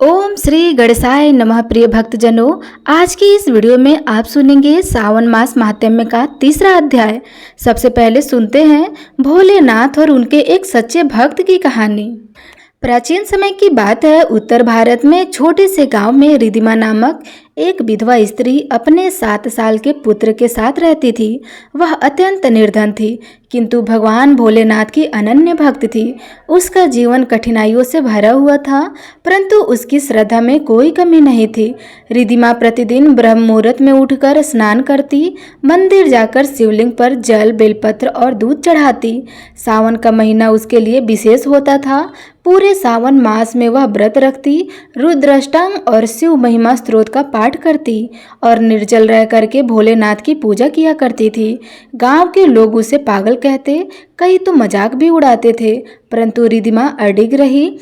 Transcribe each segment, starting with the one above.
ओम श्री गणेशाय नमः। प्रिय भक्तजनों, आज की इस वीडियो में आप सुनेंगे सावन मास महात्म्य का तीसरा अध्याय। सबसे पहले सुनते हैं भोलेनाथ और उनके एक सच्चे भक्त की कहानी। प्राचीन समय की बात है। उत्तर भारत में छोटे से गांव में रिधिमा नामक एक विधवा स्त्री अपने 7 साल के पुत्र के साथ रहती थी। वह अत्यंत निर्धन थी, किंतु भगवान भोलेनाथ की अनन्य भक्त थी। उसका जीवन कठिनाइयों से भरा हुआ था, परंतु उसकी श्रद्धा में कोई कमी नहीं थी। रिधिमा प्रतिदिन ब्रह्म मुहूर्त में उठकर स्नान करती, मंदिर जाकर शिवलिंग पर जल, बेलपत्र और दूध चढ़ाती। सावन का महीना उसके लिए विशेष होता था। पूरे सावन मास में वह व्रत रखती, रुद्राष्टक और शिव महिमा स्तोत्र का पाठ करती और निर्जल रह करके भोलेनाथ की पूजा किया करती थी। गांव के लोग उसे पागल कहते, कई तो मजाक भी उड़ाते थे, परंतु रिधिमा अडिग रही।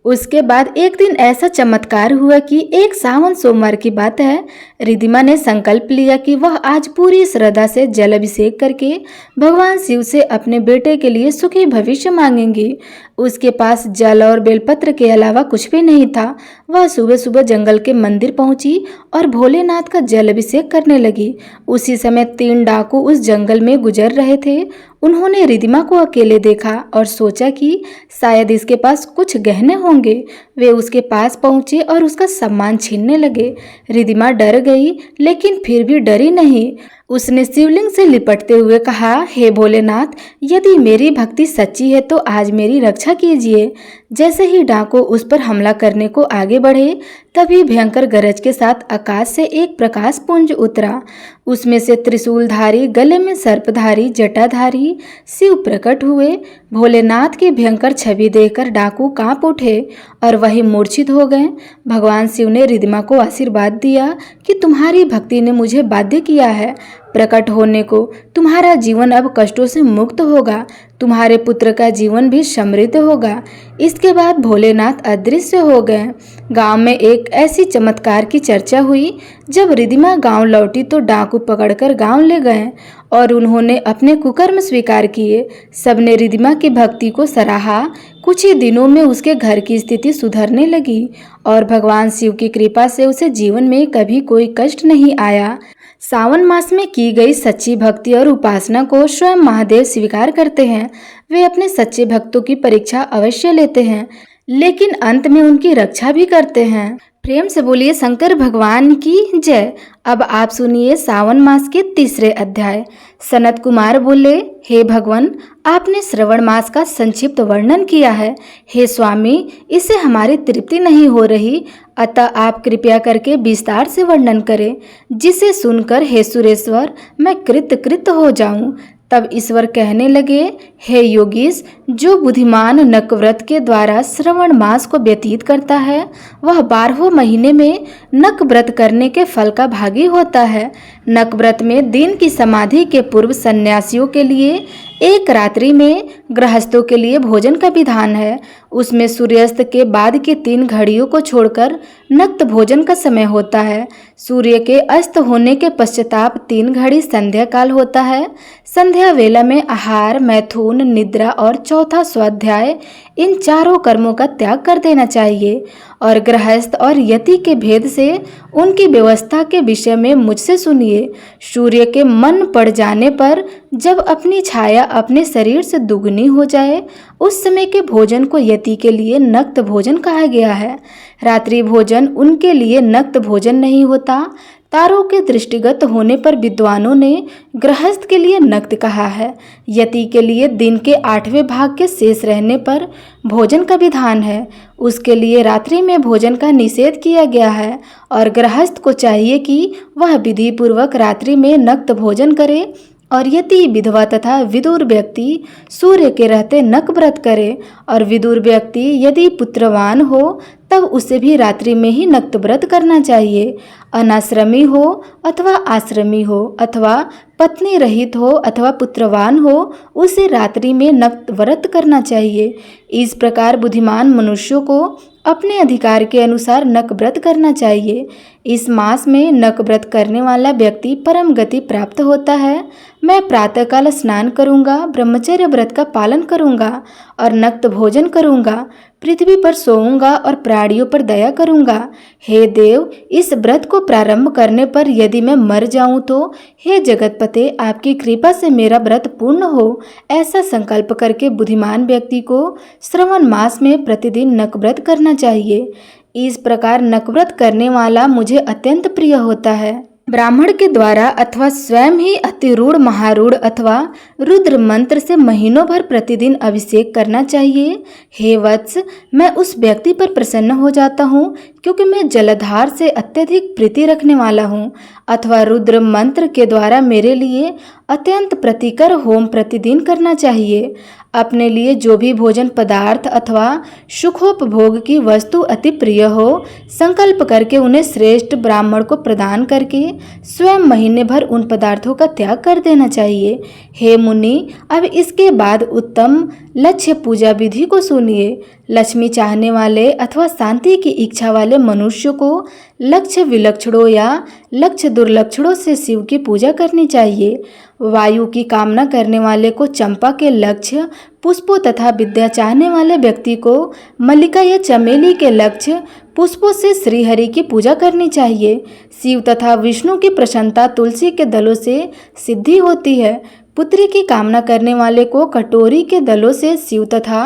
उसके बाद एक दिन ऐसा चमत्कार हुआ कि एक सावन सोमवार की बात है। रिधिमा ने संकल्प लिया कि वह आज पूरी श्रद्धा से जल अभिषेक करके भगवान शिव से अपने बेटे के लिए सुखी भविष्य मांगेंगी। उसके पास जल और बेलपत्र के अलावा कुछ भी नहीं था। वह सुबह सुबह जंगल के मंदिर पहुंची और भोलेनाथ का जल अभिषेक करने लगी। उसी समय 3 डाकू उस जंगल में गुजर रहे थे। उन्होंने रिधिमा को अकेले देखा और सोचा कि शायद इसके पास कुछ गहने होंगे। वे उसके पास पहुंचे और उसका सम्मान छीनने लगे। रिधिमा डर गई, लेकिन फिर भी डरी नहीं। उसने शिवलिंग से लिपटते हुए कहा, हे भोलेनाथ, यदि मेरी भक्ति सच्ची है तो आज मेरी रक्षा कीजिए। जैसे ही डाकू उस पर हमला करने को आगे बढ़े, तभी भयंकर गरज के साथ आकाश से एक प्रकाश पुंज उतरा। उसमें से त्रिशूलधारी, गले में सर्पधारी, जटाधारी शिव प्रकट हुए। भोलेनाथ की भयंकर छवि देखकर डाकू कांप उठे और वही मूर्छित हो गए। भगवान शिव ने रिधिमा को आशीर्वाद दिया कि तुम्हारी भक्ति ने मुझे बाध्य किया है प्रकट होने को। तुम्हारा जीवन अब कष्टों से मुक्त होगा, तुम्हारे पुत्र का जीवन भी समृद्ध होगा। इसके बाद भोलेनाथ अदृश्य हो गए। गांव में एक ऐसी चमत्कार की चर्चा हुई। जब रिधिमा गांव लौटी तो डाकू पकड़कर गांव ले गए और उन्होंने अपने कुकर्म स्वीकार किए। सबने रिधिमा की भक्ति को सराहा। कुछ ही दिनों में उसके घर की स्थिति सुधरने लगी और भगवान शिव की कृपा से उसे जीवन में कभी कोई कष्ट नहीं आया। सावन मास में की गई सच्ची भक्ति और उपासना को स्वयं महादेव स्वीकार करते हैं। वे अपने सच्चे भक्तों की परीक्षा अवश्य लेते हैं, लेकिन अंत में उनकी रक्षा भी करते हैं। प्रेम से बोलिए शंकर भगवान की जय। अब आप सुनिए सावन मास के तीसरे अध्याय। सनत कुमार बोले, हे भगवान, आपने श्रवण मास का संक्षिप्त वर्णन किया है। हे स्वामी, इससे हमारी तृप्ति नहीं हो रही, अतः आप कृपया करके विस्तार से वर्णन करें, जिसे सुनकर हे सुरेश्वर मैं कृत हो जाऊं। तब ईश्वर कहने लगे, हे योगीश, जो बुद्धिमान नकव्रत के द्वारा श्रवण मास को व्यतीत करता है, वह 12 महीने में नकव्रत करने के फल का भागी होता है। नकव्रत में दिन की समाधि के पूर्व सन्यासियों के लिए 1 रात्रि में, गृहस्थों के लिए भोजन का विधान है। उसमें सूर्यास्त के बाद की 3 घड़ियों को छोड़कर नक्त भोजन का समय होता है। सूर्य के अस्त होने के पश्चाताप 3 घड़ी संध्या काल होता है। संध्या वेला में आहार, मैथुन, निद्रा और चौथा स्वाध्याय, इन चारों कर्मों का त्याग कर देना चाहिए। और गृहस्थ और यति के भेद से उनकी व्यवस्था के विषय में मुझसे सुनिए। सूर्य के मन पड़ जाने पर जब अपनी छाया अपने शरीर से दुगनी हो जाए, उस समय के भोजन को यति के लिए नक्त भोजन कहा गया है। रात्रि भोजन उनके लिए नक्त भोजन नहीं होता। तारों के दृष्टिगत होने पर विद्वानों ने गृहस्थ के लिए नक्त कहा है। यति के लिए दिन के 8वें भाग के शेष रहने पर भोजन का विधान है। उसके लिए रात्रि में भोजन का निषेध किया गया है और गृहस्थ को चाहिए कि वह विधि पूर्वक रात्रि में नक्त भोजन करे। और यदि विधवा तथा विदुर व्यक्ति सूर्य के रहते नकव्रत करे, और विदुर व्यक्ति यदि पुत्रवान हो तब उसे भी रात्रि में ही नक्त व्रत करना चाहिए। अनाश्रमी हो अथवा आश्रमी हो अथवा पत्नी रहित हो अथवा पुत्रवान हो, उसे रात्रि में नक्त व्रत करना चाहिए। इस प्रकार बुद्धिमान मनुष्यों को अपने अधिकार के अनुसार नक व्रत करना चाहिए। इस मास में नक व्रत करने वाला व्यक्ति परम गति प्राप्त होता है। मैं प्रातःकाल स्नान करूंगा, ब्रह्मचर्य व्रत का पालन करूंगा और नक्त भोजन करूंगा, पृथ्वी पर सोऊंगा और प्राणियों पर दया करूंगा। हे देव, इस व्रत को प्रारंभ करने पर यदि मैं मर जाऊं तो हे जगतपते, आपकी कृपा से मेरा व्रत पूर्ण हो। ऐसा संकल्प करके बुद्धिमान व्यक्ति को श्रवण मास में प्रतिदिन नक व्रत करना चाहिए। इस प्रकार नक व्रत करने वाला मुझे अत्यंत प्रिय होता है। ब्राह्मण के द्वारा अथवा स्वयं ही अतिरूढ़, महारूढ़ अथवा रुद्र मंत्र से महीनों भर प्रतिदिन अभिषेक करना चाहिए। हे वत्स, मैं उस व्यक्ति पर प्रसन्न हो जाता हूँ क्योंकि मैं जलधार से अत्यधिक प्रीति रखने वाला हूँ। अथवा रुद्र मंत्र के द्वारा मेरे लिए अत्यंत प्रीतिकर होम प्रतिदिन करना चाहिए। अपने लिए जो भी भोजन पदार्थ अथवा सुखोपभोग की वस्तु अति प्रिय हो, संकल्प करके उन्हें श्रेष्ठ ब्राह्मण को प्रदान करके स्वयं महीने भर उन पदार्थों का त्याग कर देना चाहिए। हे मुनि, अब इसके बाद उत्तम लक्ष्य पूजा विधि को सुनिए। लक्ष्मी चाहने वाले अथवा शांति की इच्छा वाले मनुष्य को लक्ष्य विलक्षणों या लक्ष्य दुर्लक्षणों से शिव की पूजा करनी चाहिए। वायु की कामना करने वाले को चंपा के लक्ष्य पुष्पों तथा विद्या चाहने वाले व्यक्ति को मल्लिका या चमेली के लक्ष्य पुष्पों से श्रीहरि की पूजा करनी चाहिए। शिव तथा विष्णु की प्रसन्नता तुलसी के दलों से सिद्धि होती है। पुत्री की कामना करने वाले को कटोरी के दलों से शिव तथा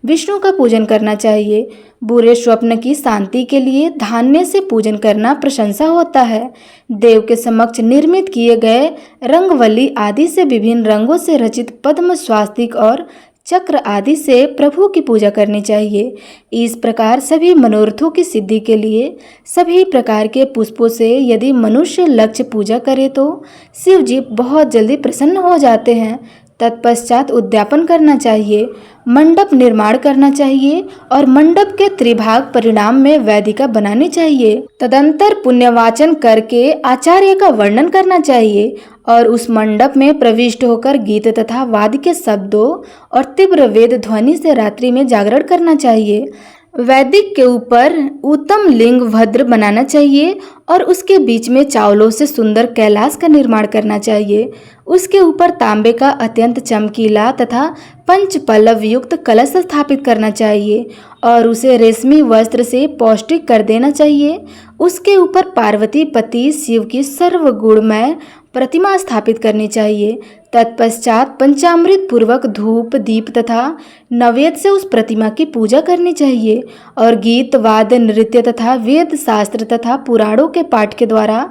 विष्णु का पूजन करना चाहिए। बुरे स्वप्न की शांति के लिए धान्य से पूजन करना प्रशंसा होता है। देव के समक्ष निर्मित किए गए रंगवल्ली आदि से विभिन्न रंगों से रचित पद्म, स्वास्तिक और चक्र आदि से प्रभु की पूजा करनी चाहिए। इस प्रकार सभी मनोरथों की सिद्धि के लिए सभी प्रकार के पुष्पों से यदि मनुष्य लक्ष्य पूजा करे तो शिव जी बहुत जल्दी प्रसन्न हो जाते हैं। तत्पश्चात उद्यापन करना चाहिए, मंडप निर्माण करना चाहिए और मंडप के त्रिभाग परिणाम में वेदिका बनानी चाहिए। तदंतर पुण्यवाचन करके आचार्य का वर्णन करना चाहिए और उस मंडप में प्रविष्ट होकर गीत तथा वाद्य के शब्दों और तीव्र वेद ध्वनि से रात्रि में जागरण करना चाहिए। वैदिक के ऊपर उत्तम लिंग भद्र बनाना चाहिए और उसके बीच में चावलों से सुंदर कैलाश का निर्माण करना चाहिए। उसके ऊपर तांबे का अत्यंत चमकीला तथा पंच पल्लव युक्त कलश स्थापित करना चाहिए और उसे रेशमी वस्त्र से पौष्टिक कर देना चाहिए। उसके ऊपर पार्वती पति शिव की सर्वगुणमय प्रतिमा स्थापित करनी चाहिए। तत्पश्चात पंचामृत पूर्वक धूप, दीप तथा नैवेद्य से उस प्रतिमा की पूजा करनी चाहिए और गीत, वाद्य, नृत्य तथा वेद शास्त्र तथा पुराणों के पाठ के द्वारा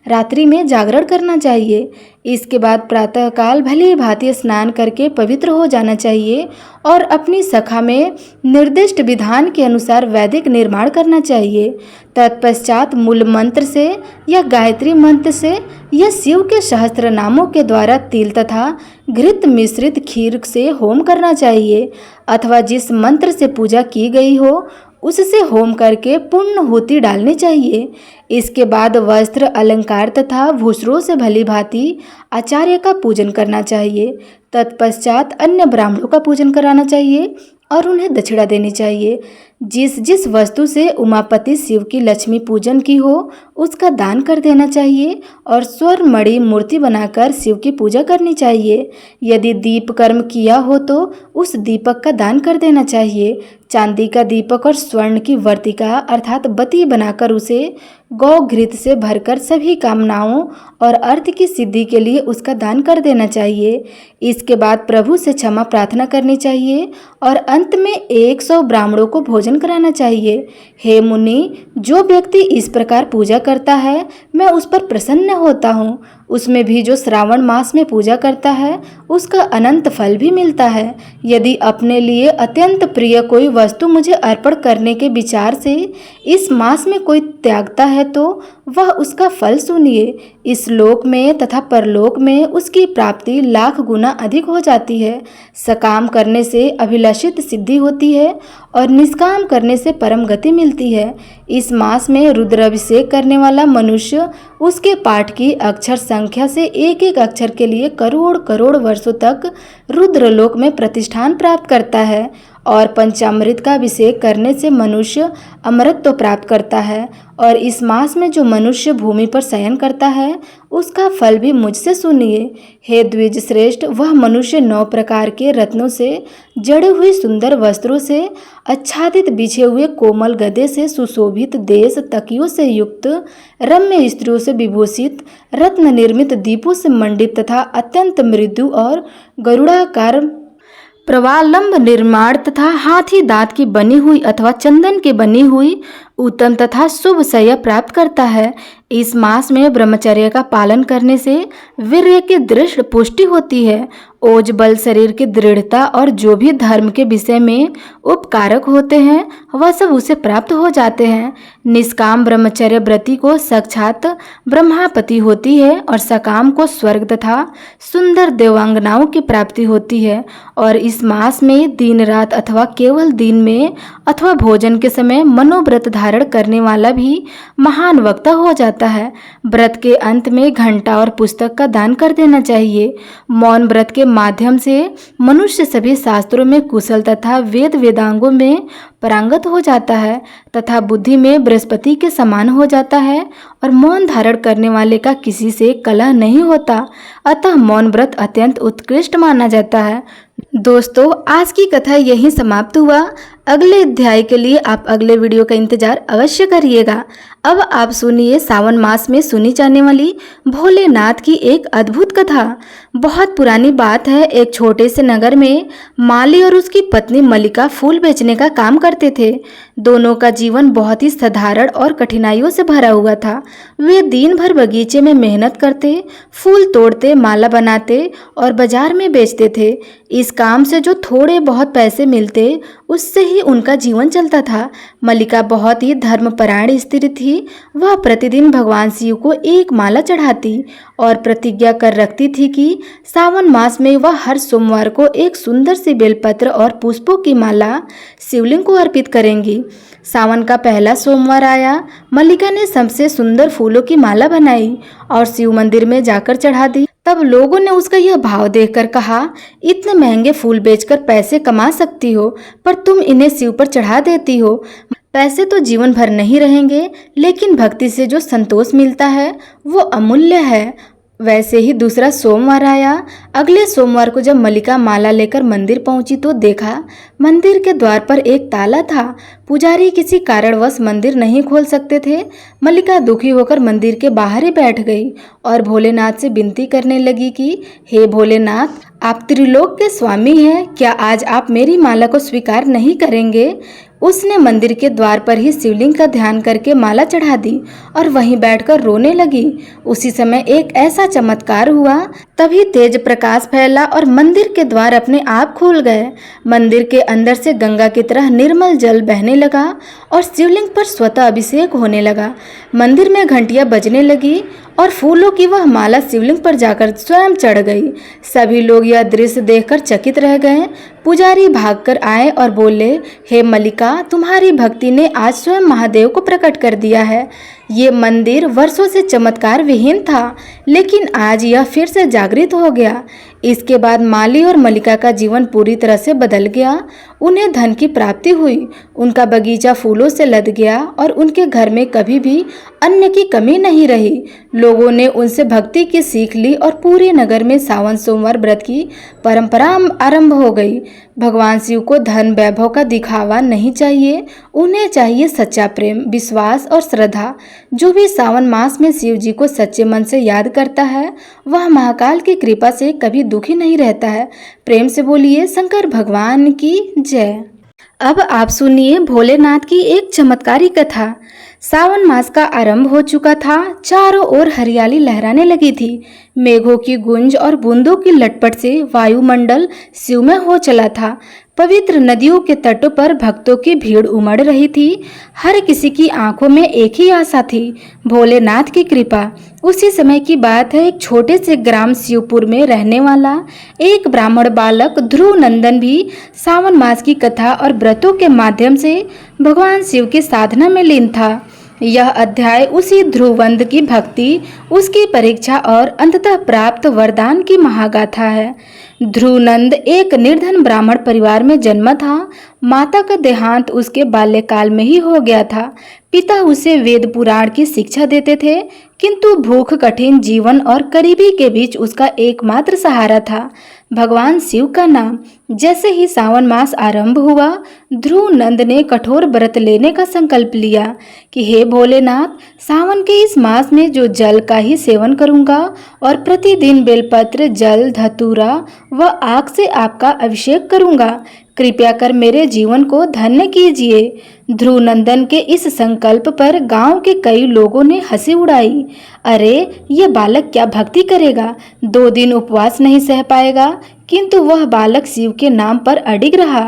रात्रि में जागरण करना चाहिए। इसके बाद प्रातःकाल भली भांति स्नान करके पवित्र हो जाना चाहिए और अपनी सखा में निर्दिष्ट विधान के अनुसार वैदिक निर्माण करना चाहिए। तत्पश्चात मूल मंत्र से या गायत्री मंत्र से या शिव के सहस्त्र नामों के द्वारा तिल तथा घृत मिश्रित खीर से होम करना चाहिए अथवा जिस मंत्र से पूजा की गई हो उससे होम करके पुण्यहुति डालनी चाहिए। इसके बाद वस्त्र, अलंकार तथा भूषणों से भली भांति आचार्य का पूजन करना चाहिए। तत्पश्चात अन्य ब्राह्मणों का पूजन कराना चाहिए और उन्हें दक्षिणा देनी चाहिए। जिस जिस वस्तु से उमापति शिव की लक्ष्मी पूजन की हो उसका दान कर देना चाहिए और स्वर्ण मणि मूर्ति बनाकर शिव की पूजा करनी चाहिए। यदि दीप कर्म किया हो तो उस दीपक का दान कर देना चाहिए। चांदी का दीपक और स्वर्ण की वर्तिका अर्थात बत्ती बनाकर उसे गौ घृत से भरकर सभी कामनाओं और अर्थ की सिद्धि के लिए उसका दान कर देना चाहिए। इसके बाद प्रभु से क्षमा प्रार्थना करनी चाहिए और अंत में 100 ब्राह्मणों को भोजन कराना चाहिए। हे मुनि, जो व्यक्ति इस प्रकार पूजा करता है मैं उस पर प्रसन्न होता हूँ। उसमें भी जो श्रावण मास में पूजा करता है उसका अनंत फल भी मिलता है। यदि अपने लिए अत्यंत प्रिय कोई वस्तु मुझे अर्पण करने के विचार से इस मास में कोई त्यागता है तो वह उसका फल सुनिए। इस लोक में तथा परलोक में उसकी प्राप्ति लाख गुना अधिक हो जाती है। सकाम करने से अभिलाषित सिद्धि होती है और निष्काम करने से परम गति मिलती है। इस मास में रुद्राभिषेक करने वाला मनुष्य उसके पाठ की अक्षर संख्या से एक एक अक्षर के लिए करोड़ करोड़ वर्षों तक रुद्रलोक में प्रतिष्ठान प्राप्त करता है और पंचामृत का अभिषेक करने से मनुष्य अमरत्व प्राप्त करता है। और इस मास में जो मनुष्य भूमि पर शयन करता है उसका फल भी मुझसे सुनिए। हे द्विज श्रेष्ठ, वह मनुष्य 9 प्रकार के रत्नों से जड़े हुए सुंदर वस्त्रों से आच्छादित बिछे हुए कोमल गदे से सुशोभित देश तकियों से युक्त रम्य स्त्रियों से विभूषित रत्न निर्मित दीपों से मंडित तथा अत्यंत मृदु और गरुड़ाकार प्रवालंब निर्माण तथा हाथी दांत की बनी हुई अथवा चंदन की बनी हुई उत्तम तथा शुभ शय्या प्राप्त करता है। इस मास में ब्रह्मचर्य का पालन करने से वीर्य की दृढ़ पुष्टि होती है। ओज बल शरीर की दृढ़ता और जो भी धर्म के विषय में उपकारक होते हैं वह सब उसे प्राप्त हो जाते हैं। निष्काम ब्रह्मचर्य व्रती को साक्षात ब्रह्मापति होती है और सकाम को स्वर्ग तथा सुंदर देवांगनाओं की प्राप्ति होती है। और इस मास में दिन रात अथवा केवल दिन में अथवा भोजन के समय मनोव्रत धारण करने वाला भी महान वक्ता हो जाता है। व्रत के अंत में घंटा और पुस्तक का दान कर देना चाहिए। मौन व्रत के माध्यम से मनुष्य सभी शास्त्रों में कुशल तथा वेद वेदांगों में पारंगत हो जाता है तथा बुद्धि में बृहस्पति के समान हो जाता है। और मौन धारण करने वाले का किसी से कलह नहीं होता, अतः मौन व्रत अत्यंत उत्कृष्ट माना जाता है। दोस्तों, आज की कथा यहीं समाप्त हुआ। अगले अध्याय के लिए आप अगले वीडियो का इंतजार अवश्य करिएगा। अब आप सुनिए सावन मास में सुनी जाने वाली भोलेनाथ की एक अद्भुत कथा। बहुत पुरानी बात है, एक छोटे से नगर में माली और उसकी पत्नी मलिका फूल बेचने का काम करते थे। दोनों का जीवन बहुत ही साधारण और कठिनाइयों से भरा हुआ था। वे दिन भर बगीचे में मेहनत करते, फूल तोड़ते, माला बनाते और बाजार में बेचते थे। इस काम से जो थोड़े बहुत पैसे मिलते उससे ही उनका जीवन चलता था। मलिका बहुत ही धर्मपरायण स्त्री थी। वह प्रतिदिन भगवान शिव को एक माला चढ़ाती और प्रतिज्ञा कर रखती थी कि सावन मास में वह हर सोमवार को एक सुंदर सी बेलपत्र और पुष्पों की माला शिवलिंग को अर्पित करेंगी। सावन का पहला सोमवार आया। मलिका ने सबसे सुंदर फूलों की माला बनाई और शिव मंदिर में जाकर चढ़ा दी। तब लोगों ने उसका यह भाव देखकर कहा, इतने महंगे फूल बेचकर पैसे कमा सकती हो, पर तुम इन्हें शिव पर चढ़ा देती हो। पैसे तो जीवन भर नहीं रहेंगे, लेकिन भक्ति से जो संतोष मिलता है वो अमूल्य है। वैसे ही दूसरा सोमवार आया। अगले सोमवार को जब मलिका माला लेकर मंदिर पहुंची तो देखा मंदिर के द्वार पर एक ताला था। पुजारी किसी कारणवश मंदिर नहीं खोल सकते थे। मलिका दुखी होकर मंदिर के बाहर ही बैठ गई और भोलेनाथ से विनती करने लगी कि हे भोलेनाथ, आप त्रिलोक के स्वामी हैं, क्या आज आप मेरी माला को स्वीकार नहीं करेंगे? उसने मंदिर के द्वार पर ही शिवलिंग का ध्यान करके माला चढ़ा दी और वहीं बैठकर रोने लगी। उसी समय एक ऐसा चमत्कार हुआ, तभी तेज प्रकाश फैला और मंदिर के द्वार अपने आप खुल गए। मंदिर के अंदर से गंगा की तरह निर्मल जल बहने लगा और शिवलिंग पर स्वतः अभिषेक होने लगा। मंदिर में घंटियां बजने लगी और फूलों की वह माला शिवलिंग पर जाकर स्वयं चढ़ गई। सभी लोग यह दृश्य देखकर चकित रह गए। पुजारी भागकर आए और बोले, हे मलिका, तुम्हारी भक्ति ने आज स्वयं महादेव को प्रकट कर दिया है। ये मंदिर वर्षों से चमत्कार विहीन था, लेकिन आज यह फिर से जागृत हो गया। इसके बाद माली और मलिका का जीवन पूरी तरह से बदल गया। उन्हें धन की प्राप्ति हुई, उनका बगीचा फूलों से लद गया और उनके घर में कभी भी अन्न की कमी नहीं रही। लोगों ने उनसे भक्ति की सीख ली और पूरे नगर में सावन सोमवार व्रत की परंपरा आरंभ हो गई। भगवान शिव को धन वैभव का दिखावा नहीं चाहिए, उन्हें चाहिए सच्चा प्रेम, विश्वास और श्रद्धा। जो भी सावन मास में शिव जी को सच्चे मन से याद करता है वह महाकाल की कृपा से कभी दुखी नहीं रहता है। प्रेम से बोलिए शंकर भगवान की जय। अब आप सुनिए भोलेनाथ की एक चमत्कारी कथा। सावन मास का आरंभ हो चुका था। चारों ओर हरियाली लहराने लगी थी। मेघों की गूंज और बूंदों की लटपट से वायुमंडल शिवमय हो चला था। पवित्र नदियों के तटों पर भक्तों की भीड़ उमड़ रही थी। हर किसी की आंखों में एक ही आशा थी, भोलेनाथ की कृपा। उसी समय की बात है, एक छोटे से ग्राम शिवपुर में रहने वाला एक ब्राह्मण बालक ध्रुव नंदन भी सावन मास की कथा और व्रतों के माध्यम से भगवान शिव की साधना में लीन था। यह अध्याय उसी ध्रुवंद की भक्ति, उसकी परीक्षा और अंततः प्राप्त वरदान की महागाथा है। ध्रुवनंद एक निर्धन ब्राह्मण परिवार में जन्मा था। माता का देहांत उसके बाल्यकाल में ही हो गया था। पिता उसे वेद पुराण की शिक्षा देते थे, किंतु भूख, कठिन जीवन और गरीबी के बीच उसका एकमात्र सहारा था भगवान शिव का नाम। जैसे ही सावन मास आरंभ हुआ, ध्रुवनंद ने कठोर व्रत लेने का संकल्प लिया कि हे भोलेनाथ, सावन के इस मास में जो जल का ही सेवन करूंगा और प्रतिदिन बेलपत्र, जल, धतूरा व आग से आपका अभिषेक करूंगा, कृपया कर मेरे जीवन को धन्य कीजिए। ध्रुवनंदन के इस संकल्प पर गांव के कई लोगों ने हंसी उड़ाई। अरे, यह बालक क्या भक्ति करेगा, 2 दिन उपवास नहीं सह पाएगा। किंतु वह बालक शिव के नाम पर अडिग रहा।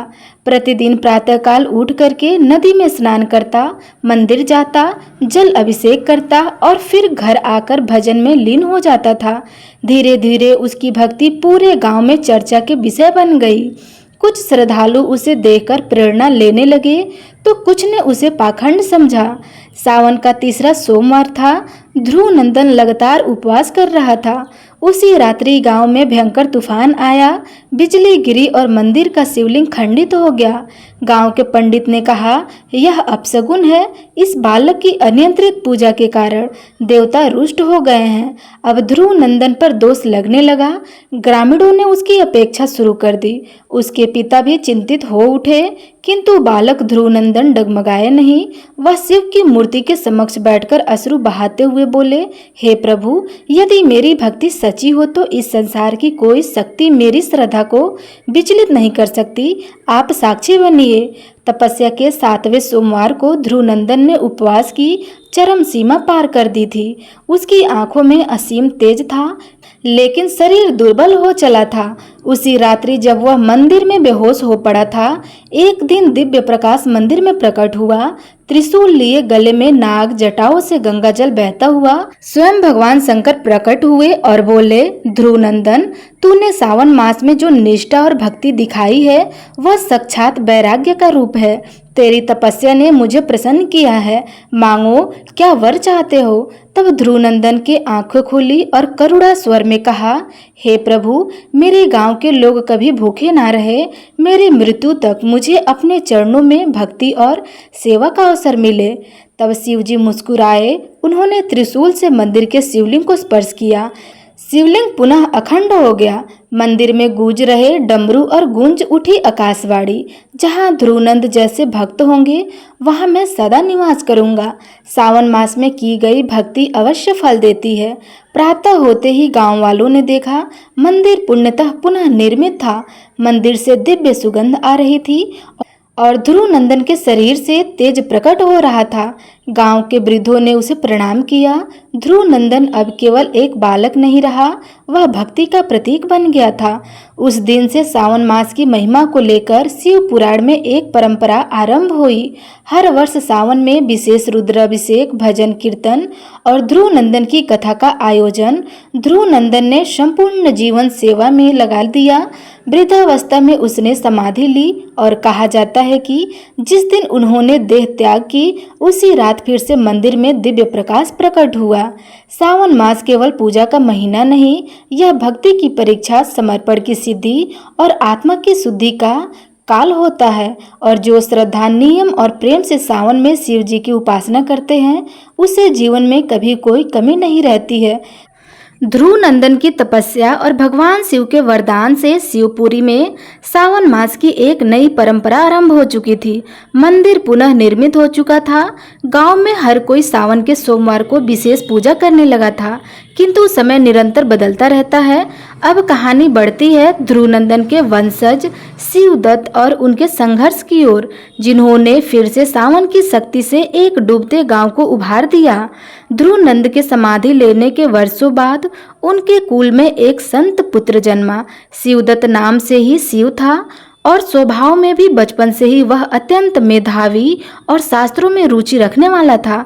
प्रतिदिन प्रातःकाल उठ करके नदी में स्नान करता, मंदिर जाता, जल अभिषेक करता और फिर घर आकर भजन में लीन हो जाता था। धीरे धीरे उसकी भक्ति पूरे गांव में चर्चा के विषय बन गई। कुछ श्रद्धालु उसे देखकर प्रेरणा लेने लगे तो कुछ ने उसे पाखंड समझा। सावन का तीसरा सोमवार था। ध्रुवनंदन लगातार उपवास कर रहा था। उसी रात्रि गांव में भयंकर तूफान आया, बिजली गिरी और मंदिर का शिवलिंग खंडित हो गया। गांव के पंडित ने कहा, यह अपशगुन है। इस बालक की अनियंत्रित पूजा के कारण देवता रुष्ट हो गए हैं। अब ध्रुवनंदन पर दोष लगने लगा। ग्रामीणों ने उसकी अपेक्षा शुरू कर दी। उसके पिता भी चिंतित हो उठे, किंतु बालक ध्रुवनंदन डगमगाए नहीं। वह शिव की मूर्ति के समक्ष बैठकर अश्रु बहाते हुए बोले, हे प्रभु, यदि मेरी भक्ति सच्ची हो तो इस संसार की कोई शक्ति मेरी श्रद्धा को विचलित नहीं कर सकती। आप साक्षी बनिए। तपस्या के 7वें सोमवार को ध्रुवनंदन ने उपवास की चरम सीमा पार कर दी थी। उसकी आंखों में असीम तेज था, लेकिन शरीर दुर्बल हो चला था। उसी रात्रि जब वह मंदिर में बेहोश हो पड़ा था, एक दिन दिव्य प्रकाश मंदिर में प्रकट हुआ। त्रिशूल लिए, गले में नाग, जटाओं से गंगा जल बहता हुआ स्वयं भगवान शंकर प्रकट हुए और बोले, ध्रुवनंदन, तूने सावन मास में जो निष्ठा और भक्ति दिखाई है वह साक्षात वैराग्य का रूप है। तेरी तपस्या ने मुझे प्रसन्न किया है। मांगो, क्या वर चाहते हो? तब ध्रुवनंदन की आंखें खुली और करुणा स्वर में कहा, हे प्रभु, मेरे गांव के लोग कभी भूखे ना रहे। मेरी मृत्यु तक मुझे अपने चरणों में भक्ति और सेवा का अवसर मिले। तब शिवजी मुस्कुराए। उन्होंने त्रिशूल से मंदिर के शिवलिंग को स्पर्श किया। शिवलिंग पुनः अखंड हो गया। मंदिर में गूंज रहे डमरू और गूंज उठी आकाशवाणी, जहां ध्रुवनंद जैसे भक्त होंगे वहां मैं सदा निवास करूंगा। सावन मास में की गई भक्ति अवश्य फल देती है। प्रातः होते ही गांव वालों ने देखा, मंदिर पुण्यतः पुनः निर्मित था। मंदिर से दिव्य सुगंध आ रही थी और ध्रुवनंदन के शरीर से तेज प्रकट हो रहा था। गांव के वृद्धों ने उसे प्रणाम किया। ध्रुवनंदन अब केवल एक बालक नहीं रहा, वह भक्ति का प्रतीक बन गया था। उस दिन से सावन मास की महिमा को लेकर शिव पुराण में एक परंपरा आरंभ हुई। हर वर्ष सावन में विशेष रुद्राभिषेक, भजन, कीर्तन और ध्रुवनंदन की कथा का आयोजन। ध्रुवनंदन ने संपूर्ण जीवन सेवा में लगा दिया। वृद्धावस्था में उसने समाधि ली और कहा जाता है कि जिस दिन उन्होंने देह त्याग की, उसी रात फिर से मंदिर में दिव्य प्रकाश प्रकट हुआ। सावन मास केवल पूजा का महीना नहीं, यह भक्ति की परीक्षा, समर्पण की सिद्धि और आत्मा की शुद्धि का काल होता है। और जो श्रद्धा, नियम और प्रेम से सावन में शिव जी की उपासना करते हैं, उसे जीवन में कभी कोई कमी नहीं रहती है। ध्रुवनंदन की तपस्या और भगवान शिव के वरदान से शिवपुरी में सावन मास की एक नई परंपरा आरंभ हो चुकी थी। मंदिर पुनः निर्मित हो चुका था। गांव में हर कोई सावन के सोमवार को विशेष पूजा करने लगा था, किंतु समय निरंतर बदलता रहता है। अब कहानी बढ़ती है ध्रुवनंदन के वंशज शिवदत्त और उनके संघर्ष की ओर, जिन्होंने फिर से सावन की शक्ति से एक डूबते गांव को उभार दिया। ध्रुवनंद के समाधि लेने के वर्षों बाद उनके कुल में एक संत पुत्र जन्मा। शिवदत्त नाम से ही शिव था और स्वभाव में भी बचपन से ही वह अत्यंत मेधावी और शास्त्रों में रुचि रखने वाला था।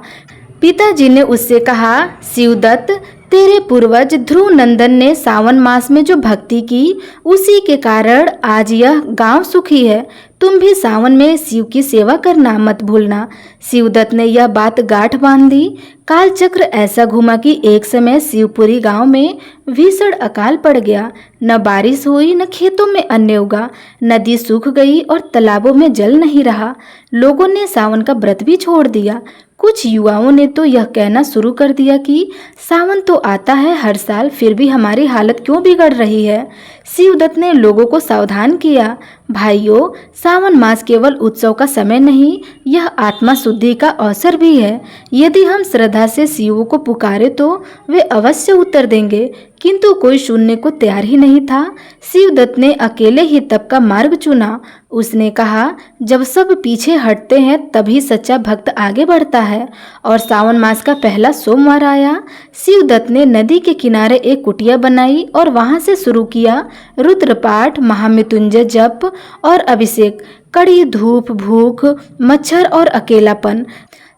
पिताजी ने उससे कहा, शिवदत्त, तेरे पूर्वज ध्रुवनंदन ने सावन मास में जो भक्ति की, उसी के कारण आज यह गांव सुखी है। तुम भी सावन में शिव की सेवा करना मत भूलना। शिवदत्त ने यह बात गांठ बांध दी। कालचक्र ऐसा घुमा कि एक समय शिवपुरी गांव में भीषण अकाल पड़ गया। न बारिश हुई, न खेतों में अन्न उगा, नदी सूख गई और तालाबों में जल नहीं रहा। लोगों ने सावन का व्रत भी छोड़ दिया। कुछ युवाओं ने तो यह कहना शुरू कर दिया कि सावन तो आता है हर साल, फिर भी हमारी हालत क्यों बिगड़ रही है। शिवदत्त ने लोगों को सावधान किया, भाइयों, सावन मास केवल उत्सव का समय नहीं, यह आत्मा शुद्धि का अवसर भी है। यदि हम श्रद्धा से शिव को पुकारे तो वे अवश्य उत्तर देंगे, किंतु कोई सुनने को तैयार ही नहीं था। शिवदत्त ने अकेले ही तप का मार्ग चुना। उसने कहा, जब सब पीछे हटते हैं तभी सच्चा भक्त आगे बढ़ता है। और सावन मास का पहला सोमवार आया। शिवदत्त ने नदी के किनारे एक कुटिया बनाई और वहां से शुरू किया रुद्रपाठ, महामृत्युंजय जप और अभिषेक। कड़ी धूप, भूख, मच्छर और अकेलापन,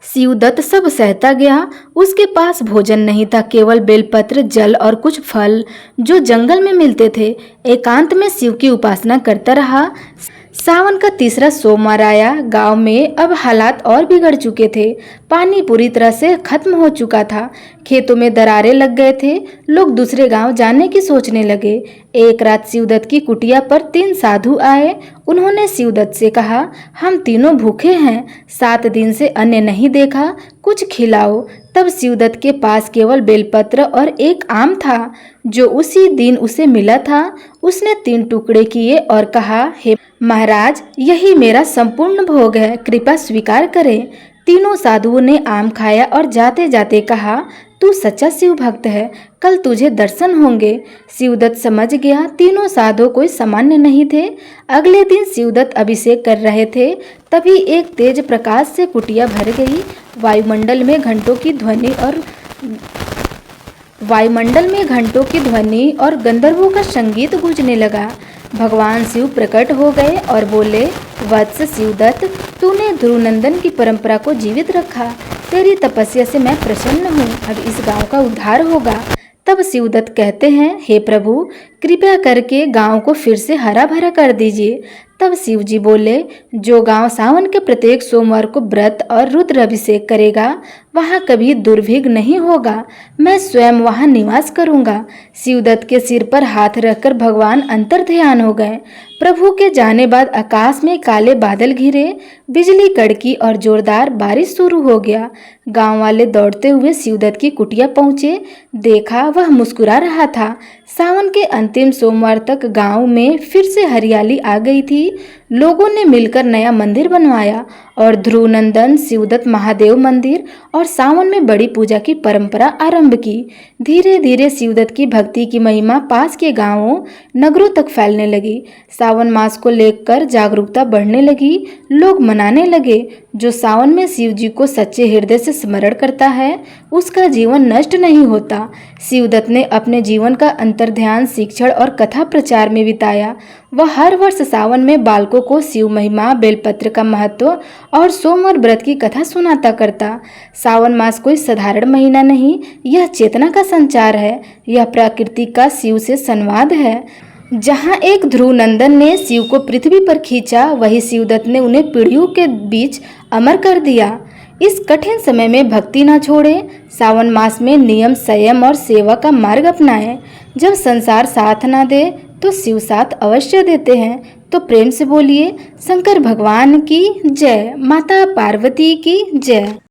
शिवदत्त सब सहता गया। उसके पास भोजन नहीं था, केवल बेलपत्र, जल और कुछ फल जो जंगल में मिलते थे। एकांत में शिव की उपासना करता रहा। सावन का तीसरा सोमवार आया। गांव में अब हालात और बिगड़ चुके थे। पानी पूरी तरह से खत्म हो चुका था। खेतों में दरारें लग गए थे। लोग दूसरे गांव जाने की सोचने लगे। एक रात शिवदत्त की कुटिया पर 3 साधु आए। उन्होंने शिवदत्त से कहा, हम तीनों भूखे हैं, 7 दिन से अन्न नहीं देखा, कुछ खिलाओ। तब शिवदत्त के पास केवल बेलपत्र और एक आम था जो उसी दिन उसे मिला था। उसने 3 टुकड़े किए और कहा, हे महाराज, यही मेरा संपूर्ण भोग है, कृपया स्वीकार करें। तीनों साधुओं ने आम खाया और जाते जाते कहा, तू सच्चा शिव भक्त है, कल तुझे दर्शन होंगे। शिवदत्त समझ गया तीनों साधु कोई सामान्य नहीं थे। अगले दिन शिवदत्त अभिषेक कर रहे थे, तभी एक तेज प्रकाश से कुटिया भर गई। वायुमंडल में घंटों की ध्वनि और गंधर्वों का संगीत गूंजने लगा। भगवान शिव प्रकट हो गए और बोले, वत्स शिवदत्त, तूने ध्रुवनंदन की परंपरा को जीवित रखा। तेरी तपस्या से मैं प्रसन्न हूँ। अब इस गांव का उद्धार होगा। तब शिवदत्त कहते हैं, हे प्रभु, कृपया करके गांव को फिर से हरा भरा कर दीजिए। तब शिव जी बोले, जो गांव सावन के प्रत्येक सोमवार को व्रत और रुद्र अभिषेक करेगा वहां कभी दुर्भिक्ष नहीं होगा। मैं स्वयं वहां निवास करूंगा। शिवदत्त के सिर पर हाथ रखकर भगवान अंतर ध्यान हो गए। प्रभु के जाने बाद आकाश में काले बादल घिरे, बिजली कड़की और जोरदार बारिश शुरू हो गया। गांव वाले दौड़ते हुए शिवदत्त की कुटिया पहुंचे। देखा वह मुस्कुरा रहा था। सावन के अंतिम सोमवार तक गांव में फिर से हरियाली आ गई थी। लोगों ने मिलकर नया मंदिर बनवाया और ध्रुवनंदन, शिवदत्त महादेव मंदिर और सावन में बड़ी पूजा की परंपरा आरंभ की। धीरे धीरे शिवदत्त की भक्ति की महिमा पास के गांवों, नगरों तक फैलने लगी। सावन मास को लेकर जागरूकता बढ़ने लगी। लोग मनाने लगे, जो सावन में शिव जी को सच्चे हृदय से स्मरण करता है उसका जीवन नष्ट नहीं होता। शिवदत्त ने अपने जीवन का अंतर्ध्यान शिक्षण और कथा प्रचार में बिताया। वह हर वर्ष सावन में बालकों को शिव महिमा, बेलपत्र का महत्व और सोमवार व्रत की कथा सुनाता करता। सावन मास कोई साधारण महीना नहीं, यह चेतना का संचार है। यह प्रकृति का शिव से संवाद है। जहाँ एक ध्रुवनंदन ने शिव को पृथ्वी पर खींचा, वही शिवदत्त ने उन्हें पीढ़ियों के बीच अमर कर दिया। इस कठिन समय में भक्ति न छोड़े। सावन मास में नियम, संयम और सेवा का मार्ग अपनाएं। जब संसार साथ ना दे तो शिव साथ अवश्य देते हैं। तो प्रेम से बोलिए, शंकर भगवान की जय, माता पार्वती की जय।